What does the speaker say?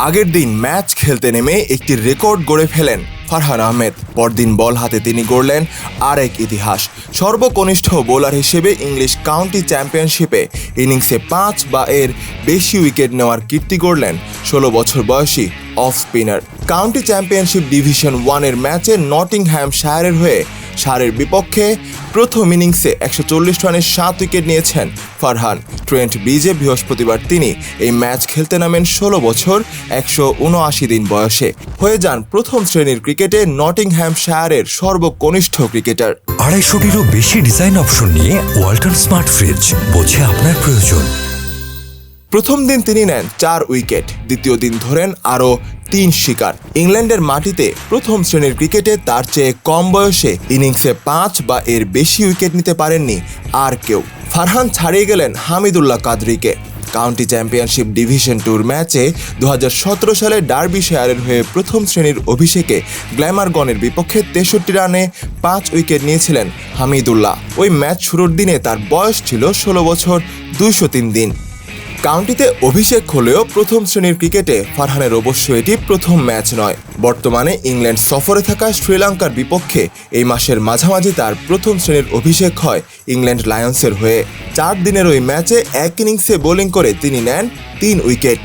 আগের দিন ম্যাচ খেলতে নেমে একটি রেকর্ড গড়ে ফেলেন ফারহান আহমেদ। পরদিন বল হাতে তিনি গড়লেন আরেক ইতিহাস। সর্বকনিষ্ঠ বোলার হিসেবে ইংলিশ কাউন্টি চ্যাম্পিয়নশিপে ইনিংসে 5 বা এর বেশি উইকেট নেওয়ার কীর্তি গড়লেন 16 বছর বয়সী off spinner. County championship division 1-এর ম্যাচে নটিংহ্যামশায়ারের হয়ে সারের বিপক্ষে প্রথম ইনিংসে 140 রানে 7 উইকেট নিয়েছেন ফারহান। ট্রেন্ট ব্রিজে বৃহস্পতিবার তিনি এই ম্যাচ খেলতে নামেন 16 বছর 179 দিন বয়সে। হয়ে যান প্রথম শ্রেণীর ক্রিকেটে নটিংহ্যামশায়ারের সর্বকনিষ্ঠ ক্রিকেটার। 250-টিরও বেশি ডিজাইন অপশন নিয়ে ওয়ালটন স্মার্ট ফ্রিজ, বোঝে আপনার প্রয়োজন। প্রথম দিন তিনি নেন 4 উইকেট, দ্বিতীয় দিন ধরেন আরও 3 শিকার। ইংল্যান্ডের মাটিতে প্রথম শ্রেণীর ক্রিকেটে তার চেয়ে কম বয়সে ইনিংসে 5 বা এর বেশি উইকেট নিতে পারেননি আর কেউ। ফারহান ছাড়িয়ে গেলেন হামিদুল্লাহ কাদরিকে। কাউন্টি চ্যাম্পিয়নশিপ ডিভিশন 2 ম্যাচে 2017 সালে ডার্বিশায়ারের হয়ে প্রথম শ্রেণীর অভিষেকে গ্ল্যামারগনের বিপক্ষে 63 রানে 5 উইকেট নিয়েছিলেন হামিদুল্লাহ। ওই ম্যাচ শুরুর দিনে তার বয়স ছিল 16 বছর 203 দিন। কাউন্টিতে অভিষেক হলেও প্রথম শ্রেণীর ক্রিকেটে ফারহানের অবশ্য এটি প্রথম ম্যাচ নয়। বর্তমানে ইংল্যান্ড সফরে থাকা শ্রীলঙ্কার বিপক্ষে এই মাসের মাঝামাঝি তার প্রথম শ্রেণীর অভিষেক হয় ইংল্যান্ড লায়ন্সের হয়ে। 4 দিনের ওই ম্যাচে এক ইনিংসে বোলিং করে তিনি নেন 3 উইকেট।